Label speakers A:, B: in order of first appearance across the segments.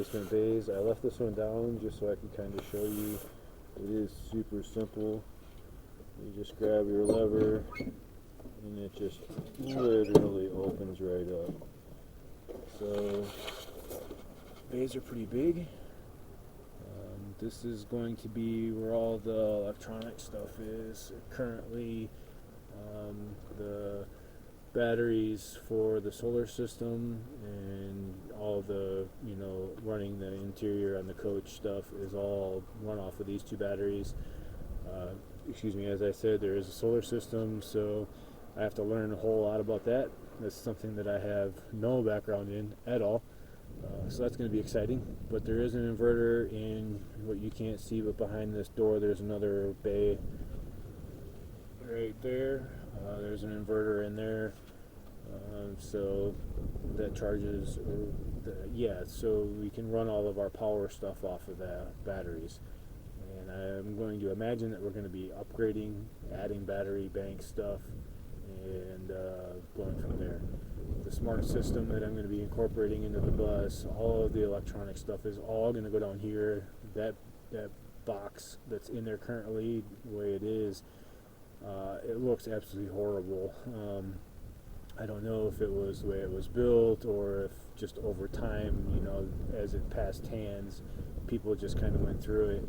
A: basement bays. I left this one down just so I can kind of show you. It is super simple. You just grab your lever and it just literally opens right up. So bays are pretty big. This is going to be where all the electronic stuff is. Currently, the batteries for the solar system and all the, running the interior on the coach stuff is all run off of these two batteries. As I said, there is a solar system, so I have to learn a whole lot about that. That's something that I have no background in at all. So that's going to be exciting. But there is an inverter in what you can't see, but behind this door there's another bay right there. There's an inverter in there, so that charges, so we can run all of our power stuff off of the batteries. And I'm going to imagine that we're going to be upgrading, adding battery bank stuff, and going from there. The smart system that I'm going to be incorporating into the bus, all of the electronic stuff is all going to go down here. That box that's in there currently, the way it is, it looks absolutely horrible. I don't know if it was the way it was built or if just over time, as it passed hands, people just kind of went through it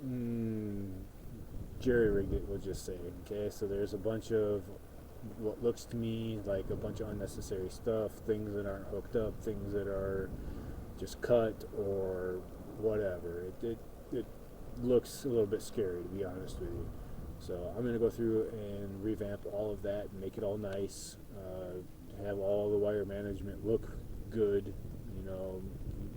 A: and jerry-rigged it, we'll just say. Okay, so there's a bunch of what looks to me like a bunch of unnecessary stuff, things that aren't hooked up, things that are just cut or whatever. It looks a little bit scary, to be honest with you. So I'm going to go through and revamp all of that and make it all nice, have all the wire management look good,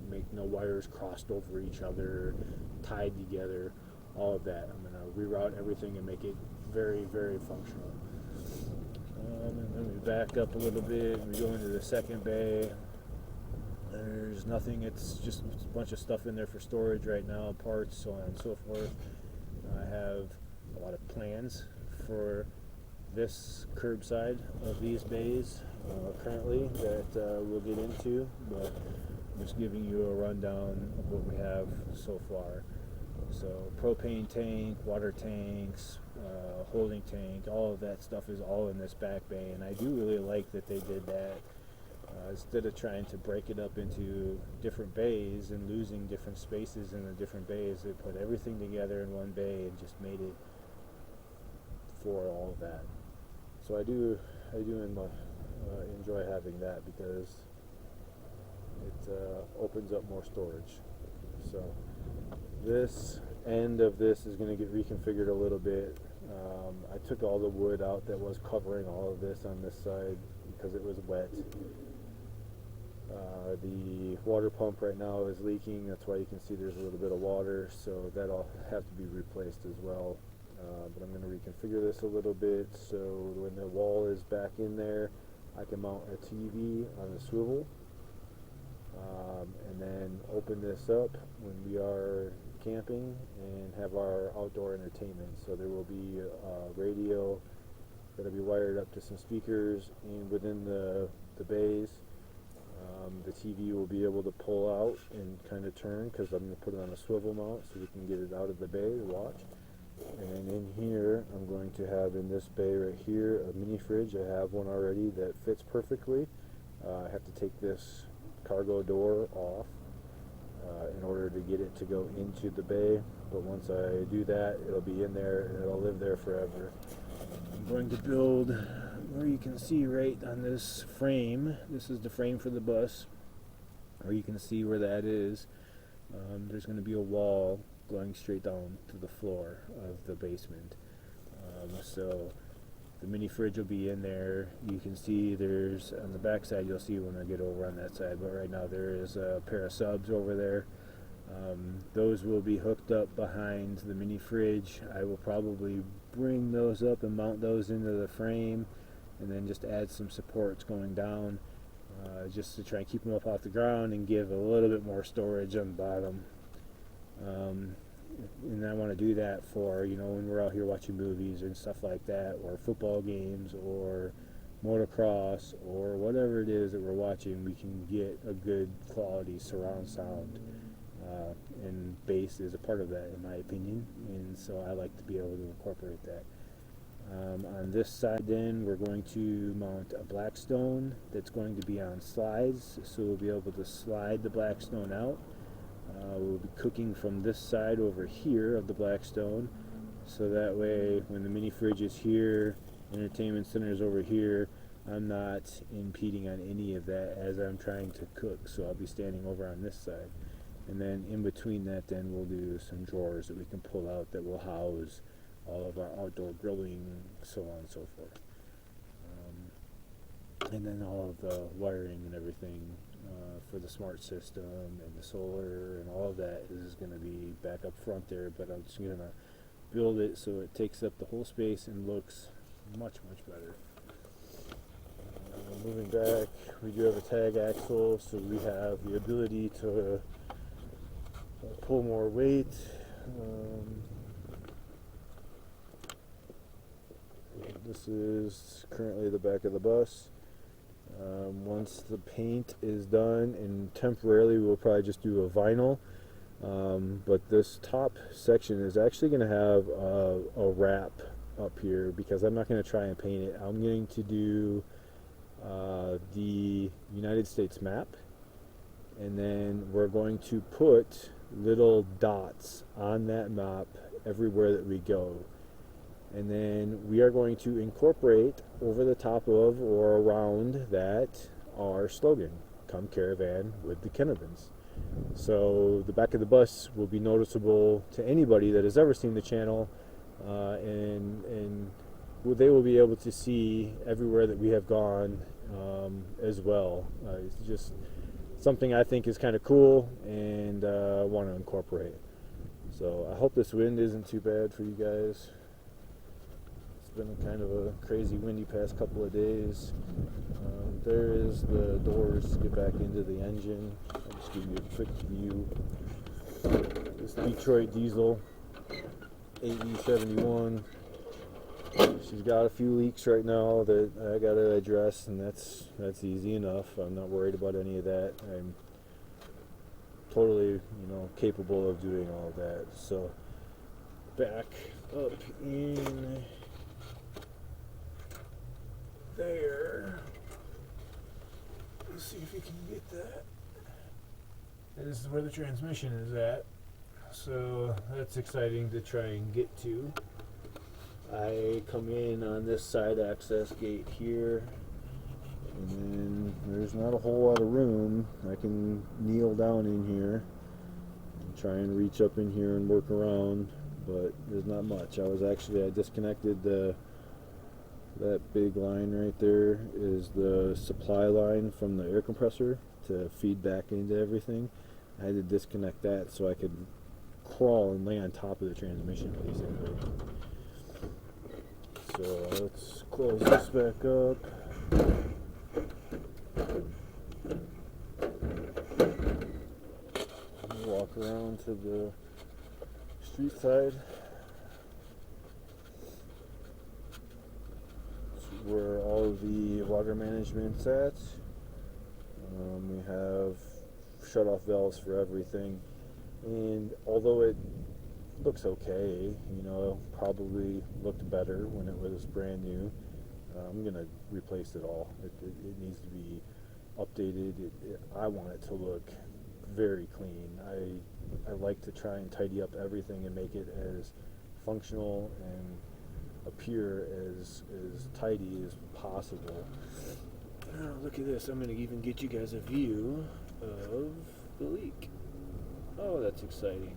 A: make no wires crossed over each other, tied together, all of that. I'm going to reroute everything and make it very, very functional. And then we back up a little bit and we go into the second bay. There's nothing, it's just a bunch of stuff in there for storage right now, parts, so on and so forth. I have a lot of plans for this curbside of these bays currently that we'll get into, but I'm just giving you a rundown of what we have so far. So propane tank, water tanks, holding tank, all of that stuff is all in this back bay, and I do really like that they did that. Instead of trying to break it up into different bays and losing different spaces in the different bays, they put everything together in one bay and just made it for all of that. So I do enjoy having that because it opens up more storage. So this end of this is going to get reconfigured a little bit. I took all the wood out that was covering all of this on this side because it was wet. The water pump right now is leaking, that's why you can see there's a little bit of water, so that'll have to be replaced as well. But I'm going to reconfigure this a little bit so when the wall is back in there, I can mount a TV on a swivel, and then open this up when we are camping and have our outdoor entertainment. So there will be a radio that'll be wired up to some speakers and within the bays. The TV will be able to pull out and kind of turn because I'm going to put it on a swivel mount so we can get it out of the bay to watch. And then in here, I'm going to have in this bay right here a mini fridge. I have one already that fits perfectly. I have to take this cargo door off in order to get it to go into the bay. But once I do that, it'll be in there and it'll live there forever. I'm going to build where you can see right on this frame. This is the frame for the bus. Where you can see where that is. There's going to be a wall going straight down to the floor of the basement. So the mini fridge will be in there. You can see there's on the back side, you'll see when I get over on that side, but right now there is a pair of subs over there. Those will be hooked up behind the mini fridge. I will probably bring those up and mount those into the frame and then just add some supports going down just to try and keep them up off the ground and give a little bit more storage on the bottom. And I want to do that for, when we're out here watching movies and stuff like that, or football games, or motocross or whatever it is that we're watching, we can get a good quality surround sound. And bass is a part of that, in my opinion, and so I like to be able to incorporate that. On this side, then, we're going to mount a Blackstone that's going to be on slides, so we'll be able to slide the Blackstone out. We'll be cooking from this side over here of the Blackstone, so that way when the mini fridge is here, entertainment center is over here, I'm not impeding on any of that as I'm trying to cook, so I'll be standing over on this side. And then in between that, then we'll do some drawers that we can pull out that will house all of our outdoor grilling, so on and so forth. And then all of the wiring and everything for the smart system and the solar and all of that is going to be back up front there, but I'm just going to build it so it takes up the whole space and looks much better. Moving back, we do have a tag axle, so we have the ability to pull more weight. This is currently the back of the bus. Once the paint is done, and temporarily we'll probably just do a vinyl, but this top section is actually going to have a wrap up here because I'm not going to try and paint it. I'm going to do the United States map, and then we're going to put little dots on that map everywhere that we go. And then we are going to incorporate over the top of or around that our slogan, "Come Caravan with the Kenevans." So the back of the bus will be noticeable to anybody that has ever seen the channel, and they will be able to see everywhere that we have gone as well. It's just something I think is kind of cool and want to incorporate. So I hope this wind isn't too bad for you guys. It's been kind of a crazy windy past couple of days. There is the doors to get back into the engine. I'll just give you a quick view. This Detroit diesel 8E71. She's got a few leaks right now that I got to address, and that's easy enough. I'm not worried about any of that. I'm totally, capable of doing all of that. So back up in there. Let's see if you can get that. And this is where the transmission is at. So that's exciting to try and get to. I come in on this side access gate here, and then there's not a whole lot of room. I can kneel down in here and try and reach up in here and work around, but there's not much. I disconnected that big line right there is the supply line from the air compressor to feed back into everything. I had to disconnect that so I could crawl and lay on top of the transmission basically. So let's close this back up. Walk around to the street side. Where all of the water management's at. We have shut-off valves for everything, and although it looks okay, probably looked better when it was brand new, I'm gonna replace it all. It needs to be updated. I want it to look very clean. I like to try and tidy up everything and make it as functional and appear as tidy as possible. Oh, look at this. I'm going to even get you guys a view of the leak. Oh, that's exciting.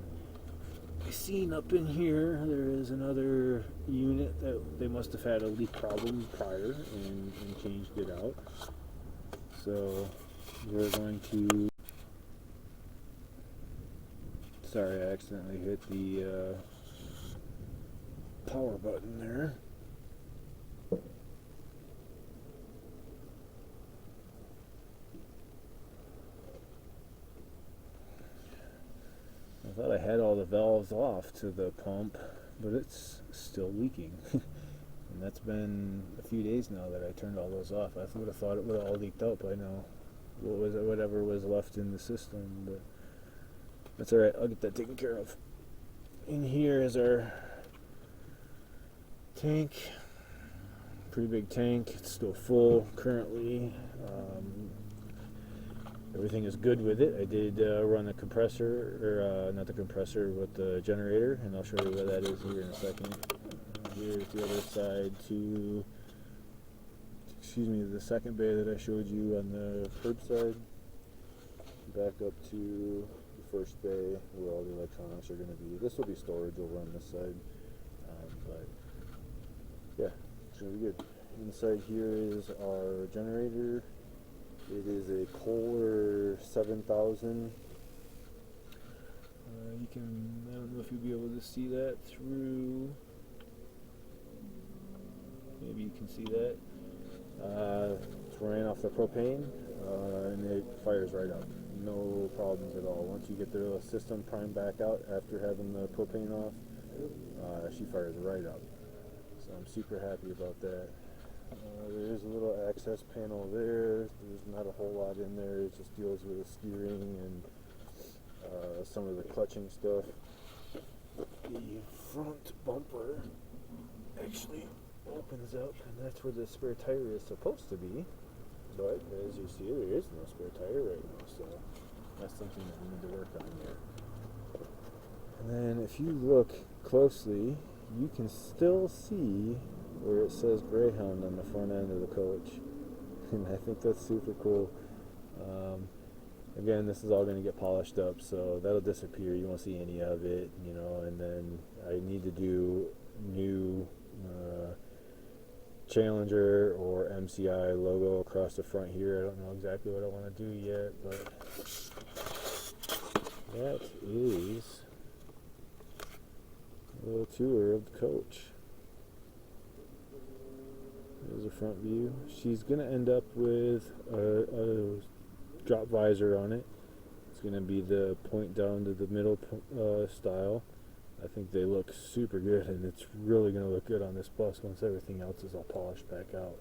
A: I seen up in here there is another unit that they must have had a leak problem prior and changed it out. So we're going to... Sorry, I accidentally hit the power button there. I thought I had all the valves off to the pump, but it's still leaking. And that's been a few days now that I turned all those off. I would have thought it would have all leaked out by now. Whatever was left in the system, but that's alright, I'll get that taken care of. In here is our tank. Pretty big tank. It's still full currently. Everything is good with it. I did run the compressor, or not the compressor, but the generator, and I'll show you where that is here in a second. Here's the other side to, the second bay that I showed you on the curbside. Back up to the first bay where all the electronics are going to be. This will be storage over on this side, but yeah, it's going to be good. Inside here is our generator. It is a Kohler 7000. I don't know if you'll be able to see that through. Maybe you can see that. It's running off the propane, and it fires right up. No problems at all. Once you get the system primed back out after having the propane off, she fires right up. So I'm super happy about that. There is a little access panel there. There's not a whole lot in there. It just deals with the steering and some of the clutching stuff. The front bumper actually opens up, and that's where the spare tire is supposed to be. But as you see, there is no spare tire right now, so that's something that we need to work on here. And then if you look closely, you can still see where it says Greyhound on the front end of the coach. And I think that's super cool. Again, this is all going to get polished up, so that'll disappear. You won't see any of it, and then I need to do new Challenger or MCI logo across the front here. I don't know exactly what I want to do yet, but that is a little tour of the coach. There's a front view. She's going to end up with a drop visor on it. It's going to be the point down to the middle style. I think they look super good, and it's really going to look good on this bus once everything else is all polished back out.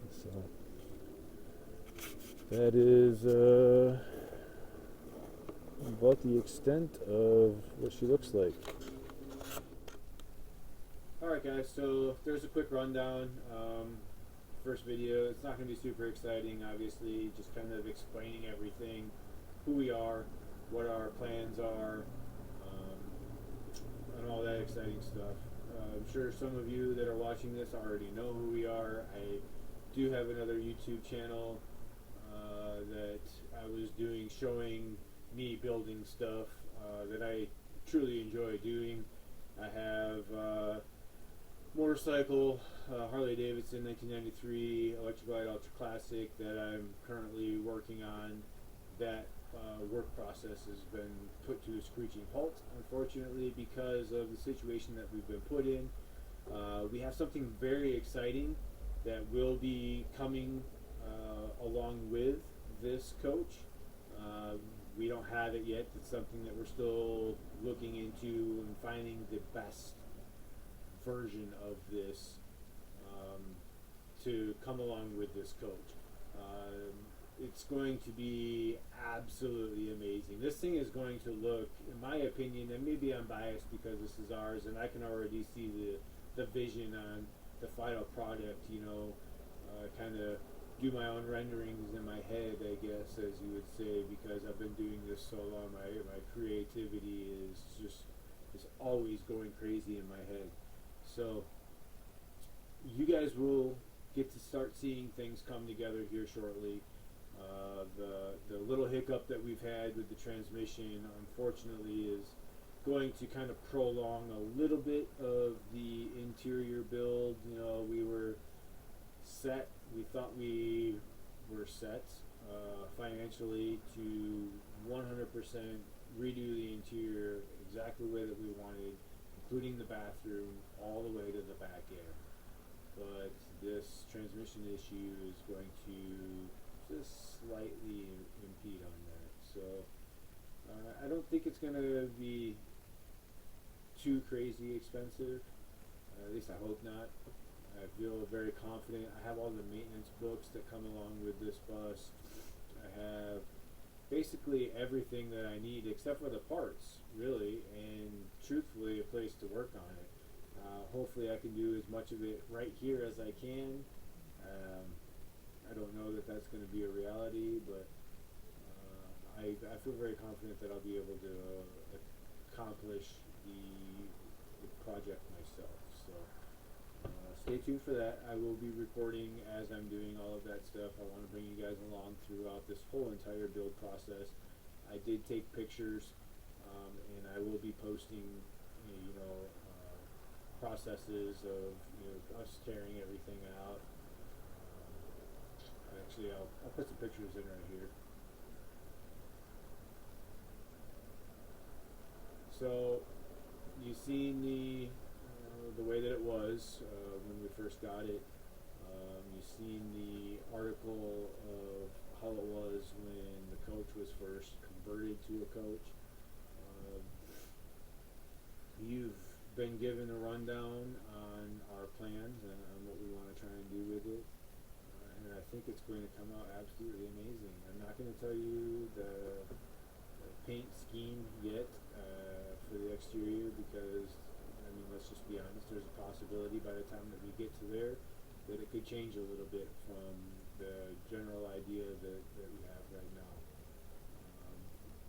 A: So that is about the extent of what she looks like. Alright guys, so there's a quick rundown. First video, it's not going to be super exciting, obviously, just kind of explaining everything, who we are, what our plans are, and all that exciting stuff. I'm sure some of you that are watching this already know who we are. I do have another YouTube channel that I was doing, showing me building stuff that I truly enjoy doing. I have motorcycle Harley Davidson 1993 Electric Glide Ultra Classic that I'm currently working on. That work process has been put to a screeching halt, unfortunately, because of the situation that we've been put in. We have something very exciting that will be coming along with this coach. We don't have it yet. It's something that we're still looking into and finding the best version of this to come along with this coach. It's going to be absolutely amazing. This thing is going to look, in my opinion, and maybe I'm biased because this is ours and I can already see the vision on the final product, kind of do my own renderings in my head, I guess, as you would say, because I've been doing this so long. My creativity is always going crazy in my head. So you guys will get to start seeing things come together here shortly. The little hiccup that we've had with the transmission, unfortunately, is going to kind of prolong a little bit of the interior build. We were set. We thought we were set financially to 100% redo the interior exactly the way that we wanted, including the bathroom, all the way to the back air. But this transmission issue is going to just slightly impede on that. So I don't think it's going to be too crazy expensive. At least I hope not. I feel very confident. I have all the maintenance books that come along with this bus. I have basically everything that I need except for the parts, really, and truthfully, a place to work on it. Hopefully, I can do as much of it right here as I can. I don't know that that's going to be a reality, but I feel very confident that I'll be able to accomplish the project myself. So stay tuned for that. I will be recording as I'm doing all of that stuff. I want to bring you guys along throughout this whole entire build process. I did take pictures, and I will be posting, processes of us tearing everything out. Actually, I'll put some pictures in right here. So you seen the way that it was when we first got it. You seen the article of how it was when the coach was first converted to a coach. You've been given a rundown on our plans and on what we want to try and do with it. And I think it's going to come out absolutely amazing. I'm not going to tell you the paint scheme yet for the exterior because, I mean, let's just be honest, there's a possibility by the time that we get to there that it could change a little bit from the general idea that we have right now.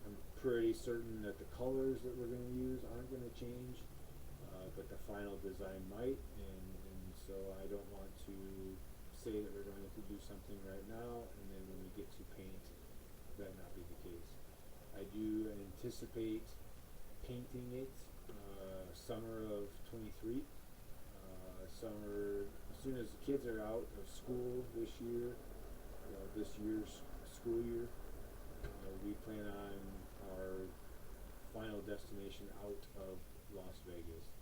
A: I'm pretty certain that the colors that we're going to use aren't going to change, but the final design might, and so I don't want to say that we're going to do something right now and then when we get to paint that not be the case. I do anticipate painting it summer of 23. Summer, as soon as the kids are out of school this year, this year's school year, we plan on our final destination out of Las Vegas.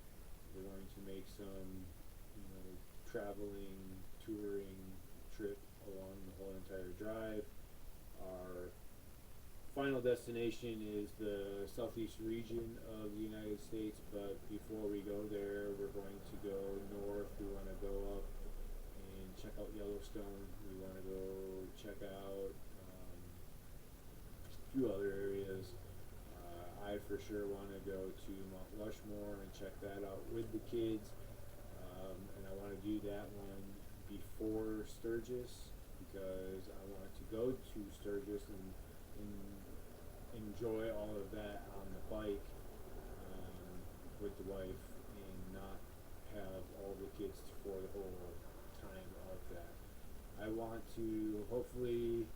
A: We're going to make some, traveling, touring trip along the whole entire drive. Our final destination is the southeast region of the United States, but before we go there, we're going to go north. We want to go up and check out Yellowstone. We want to go check out a few other areas. I for sure want to go to Mount Rushmore and check that out with the kids. And I want to do that one before Sturgis because I want to go to Sturgis and enjoy all of that on the bike with the wife and not have all the kids for the whole time of that. I want to hopefully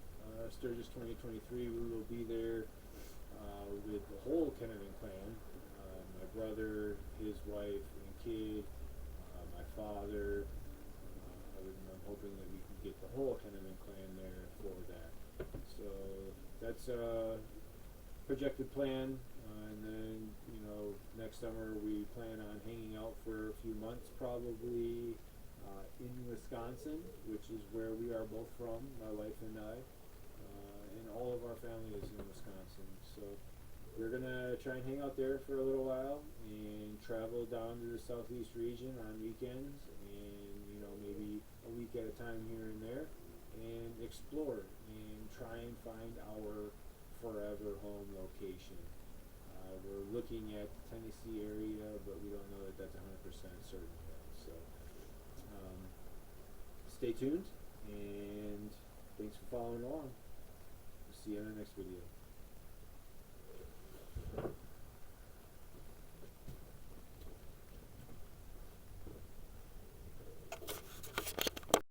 A: Sturgis 2023 we will be there with the whole Kenevan clan, my brother, his wife and kid, my father. I'm hoping that we can get the whole Kenevan clan there for that. So that's projected plan, and then next summer we plan on hanging out for a few months probably in Wisconsin, which is where we are both from, my wife and I, and all of our family is in Wisconsin. So we're gonna try and hang out there for a little while and travel down to the southeast region on weekends and maybe a week at a time here and there and explore and try and find our forever home location. We're looking at the Tennessee area, but we don't know that that's 100% certain yet. So stay tuned, and thanks for following along. See you in the next video.